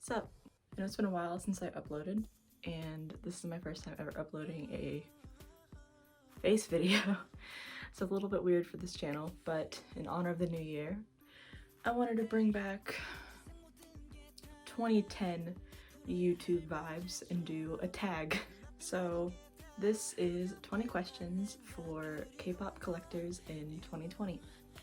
What's up? I know it's been a while since I uploaded, and this is my first time ever uploading a face video. So it's a little bit weird for this channel, but in honor of the new year, I wanted to bring back 2010 YouTube vibes and do a tag. So this is 20 questions for K-pop collectors in 2020.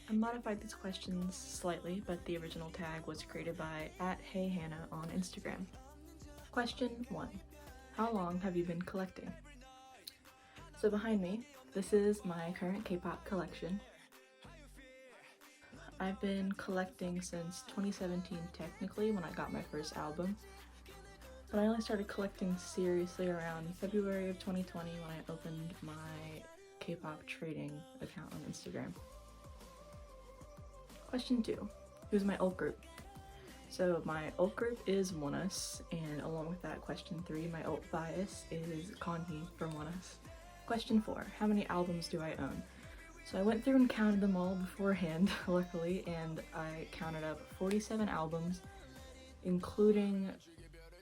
I modified these questions slightly, but the original tag was created by @HeyHannah on Instagram. Question 1. How long have you been collecting? So behind me, this is my current K-pop collection. I've been collecting since 2017 technically, when I got my first album, but I only started collecting seriously around February of 2020 when I opened my K-pop trading account on Instagram. Question 2. Who's my ult group? So my ult group is oneus, and along with that, question 3, my ult bias is Kanhi from oneus. Question 4. How many albums do I own? So I went through and counted them all beforehand, luckily, and I counted up 47 albums, including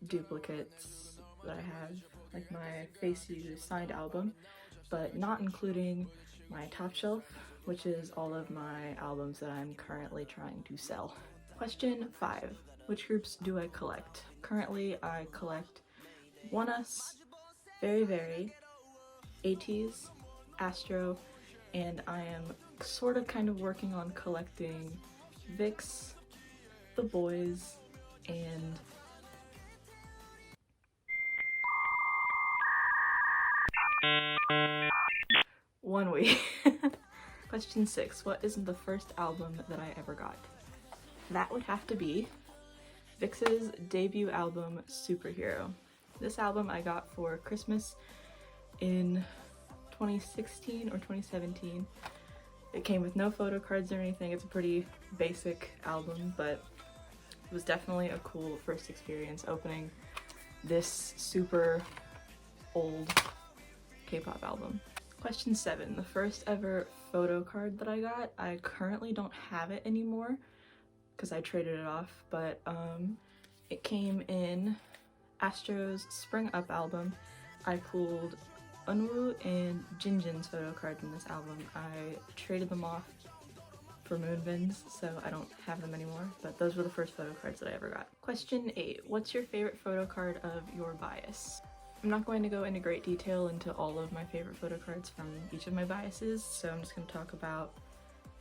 duplicates that I have, like my Face You signed album, but not including my top shelf, which is all of my albums that I'm currently trying to sell. Question 5. Which groups do I collect? Currently, I collect oneus, verivery, ateez, Astro, and I am sort of kind of working on collecting VIX, The Boys, and oneus. Question 6. What is the first album that I ever got? That would have to be VIX's debut album, Superhero. This album I got for Christmas in 2016 or 2017. It came with no photo cards or anything. It's a pretty basic album, but it was definitely a cool first experience opening this super old K-pop album. Question 7. The first ever photo card that I got. I currently don't have it anymore because I traded it off, but it came in Astro's Spring Up album. I pulled Unwoo and Jinjin's photo card in this album. I traded them off for moonbins, so I don't have them anymore, but those were the first photo cards that I ever got. Question 8. What's your favorite photo card of your bias? I'm not going to go into great detail into all of my favorite photo cards from each of my biases, so I'm just going to talk about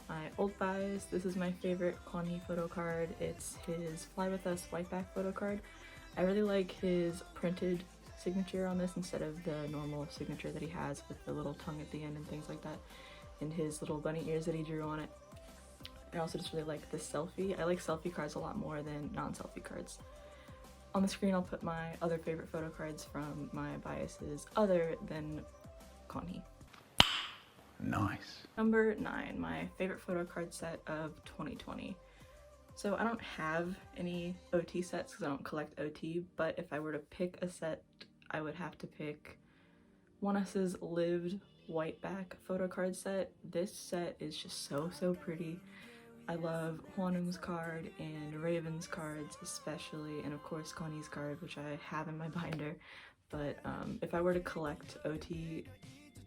my ult bias. This is my favorite Kanhi photo card. It's his Fly With Us white back photo card. I really like his printed signature on this instead of the normal signature that he has with the little tongue at the end and things like that, and his little bunny ears that he drew on it. I also just really like this selfie. I like selfie cards a lot more than non-selfie cards. On the screen I'll put my other favorite photo cards from my biases other than Kanhi. Nice. Number 9, my favorite photo card set of 2020. So I don't have any OT sets because I don't collect OT, but if I were to pick a set, I would have to pick oneus's Lived white back photo card set. This set is just so pretty. I love Hwanung's card and Raven's cards especially, and of course Kanhi's card, which I have in my binder. But if I were to collect OT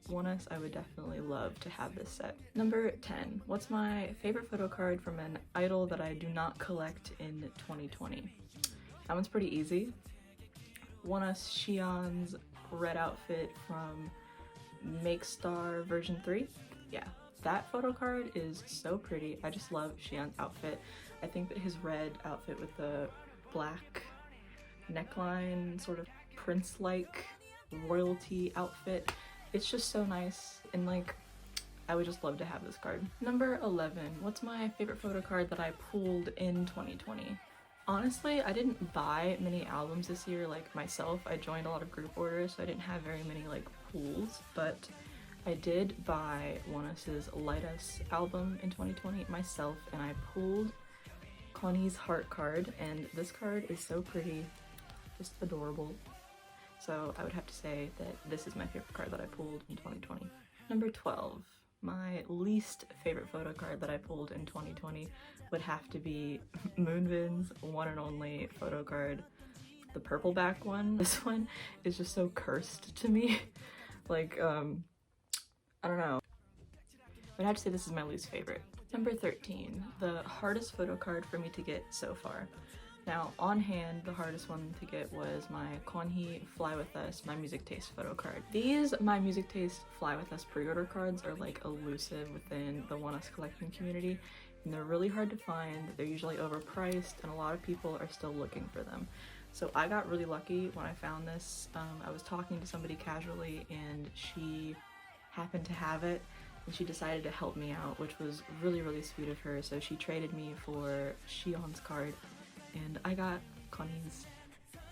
oneus, I would definitely love to have this set. Number 10. What's my favorite photo card from an idol that I do not collect in 2020? That one's pretty easy. Oneus Xi'an's red outfit from Make Star version 3. Yeah. That photo card is so pretty. I just love Xi'an's outfit. I think that his red outfit with the black neckline, sort of prince-like royalty outfit, it's just so nice, and like, I would just love to have this card. Number 11. What's my favorite photo card that I pulled in 2020? Honestly, I didn't buy many albums this year like myself. I joined a lot of group orders, so I didn't have very many like pulls, but I did buy oneus's Light Us album in 2020 myself, and I pulled Kanhi's heart card, and this card is so pretty, just adorable. So I would have to say that this is my favorite card that I pulled in 2020. Number 12. My least favorite photo card that I pulled in 2020 would have to be moonbin's one and only photo card the purple back one. This one is just so cursed to me. Like, I don't know. But I have to say this is my least favorite. Number 13, the hardest photo card for me to get so far. Now, on hand, the hardest one to get was my Konhi Fly With Us My Music Taste photo card. These My Music Taste Fly With Us pre-order cards are like elusive within the oneus collecting community, and they're really hard to find. They're usually overpriced, and a lot of people are still looking for them. So I got really lucky when I found this. I was talking to somebody casually, and she happened to have it, and she decided to help me out, which was really, really sweet of her. So she traded me for Shion's card, and I got Konni's.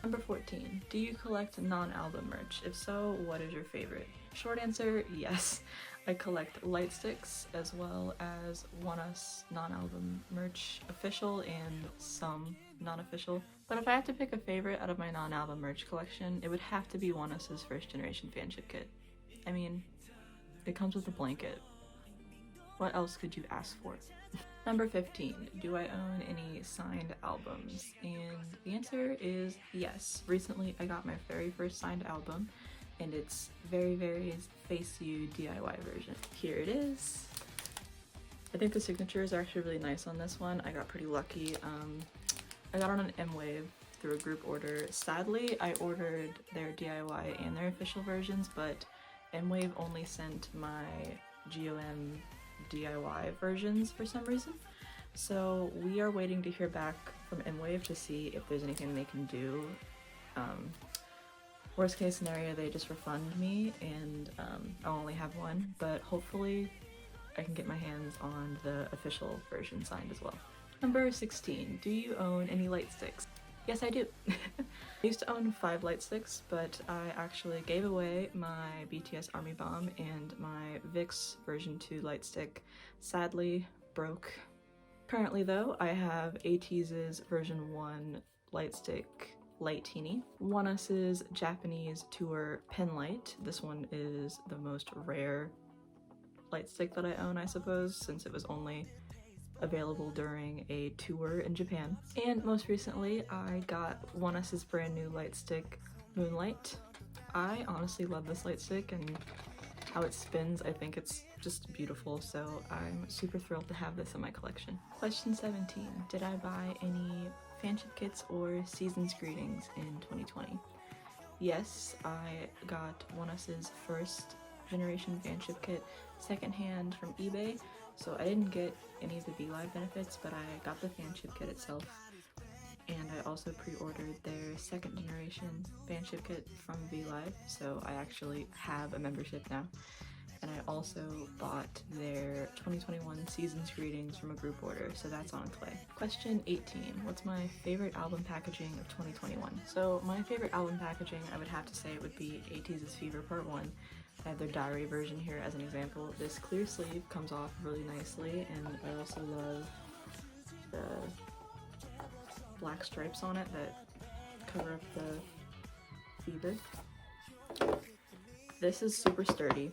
Number 14, do you collect non-album merch? If so, what is your favorite? Short answer, yes. I collect light sticks as well as oneus non-album merch, official and some non-official. But if I have to pick a favorite out of my non-album merch collection, it would have to be oneus's first generation fanship kit. I mean, it comes with a blanket. What else could you ask for? Number 15, do I own any signed albums? And the answer is yes. Recently I got my very first signed album, and it's Verivery's Face You DIY version. Here it is. I think the signatures are actually really nice on this one. I got pretty lucky. I got on an M-Wave through a group order. Sadly, I ordered their DIY and their official versions, but M-Wave only sent my GOM DIY versions for some reason. So we are waiting to hear back from M-Wave to see if there's anything they can do. Worst case scenario, they just refund me, and I'll only have one, but hopefully I can get my hands on the official version signed as well. Number 16, do you own any light sticks? Yes, I do. I used to own 5 light sticks, but I actually gave away my BTS Army Bomb and my VIX version 2 light stick. Sadly, broke. Currently though, I have ateez's version 1 light stick Light Teeny, oneus's Japanese Tour Pen Light. This one is the most rare light stick that I own, I suppose, since it was only available during a tour in Japan. And most recently, I got oneus's brand new light stick, Moonlight. I honestly love this light stick, and how it spins, I think it's just beautiful, so I'm super thrilled to have this in my collection. Question 17, did I buy any fanship kits or season's greetings in 2020? Yes, I got oneus's first generation fanship kit secondhand from eBay, so I didn't get any of the VLive benefits, but I got the fanship kit itself, and I also pre-ordered their second generation fanship kit from VLive, so I actually have a membership now. And I also bought their 2021 season's greetings from a group order, so that's on its way. Question 18, what's my favorite album packaging of 2021? So my favorite album packaging, I would have to say, it would be ateez's Fever Part 1. I have their diary version here as an example. This clear sleeve comes off really nicely, and I also love the black stripes on it that cover up the fever. This is super sturdy,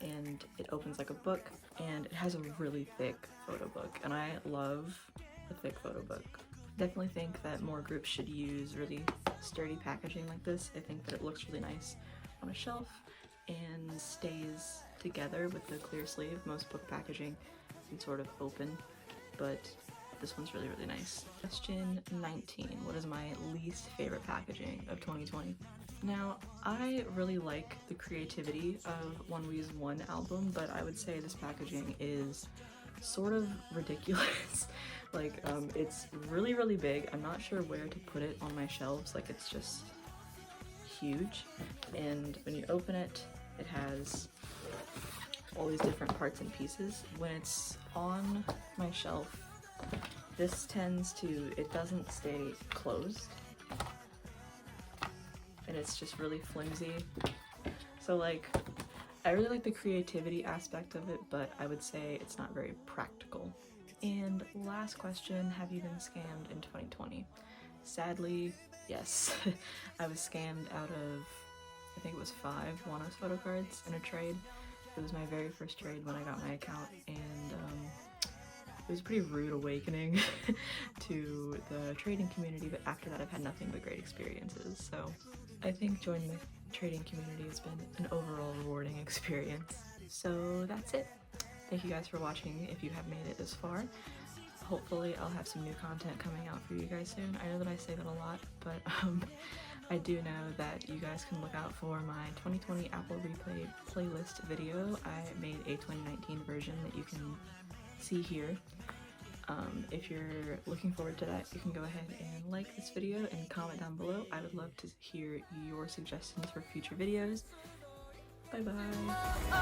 and it opens like a book, and it has a really thick photo book, and I love a thick photo book. Definitely think that more groups should use really sturdy packaging like this. I think that it looks really nice on a shelf and stays together with the clear sleeve. Most book packaging can sort of open, but this one's really, really nice. Question 19, what is my least favorite packaging of 2020? Now, I really like the creativity of onewe's one album, but I would say this packaging is sort of ridiculous. Like, it's really, really big. I'm not sure where to put it on my shelves. Like, it's just huge. And when you open it, it has all these different parts and pieces. When it's on my shelf, this it doesn't stay closed. And it's just really flimsy. So like, I really like the creativity aspect of it, but I would say it's not very practical. And last question, have you been scammed in 2020? Sadly, yes. I was scammed out of, I think it was 5 oneus photo cards in a trade. It was my very first trade when I got my account, and it was a pretty rude awakening to the trading community, but after that I've had nothing but great experiences. So I think joining the trading community has been an overall rewarding experience. So that's it. Thank you guys for watching if you have made it this far. Hopefully I'll have some new content coming out for you guys soon. I know that I say that a lot, but I do know that you guys can look out for my 2020 Apple Replay playlist video. I made a 2019 version that you can see here. If you're looking forward to that, you can go ahead and like this video and comment down below. I would love to hear your suggestions for future videos. Bye bye!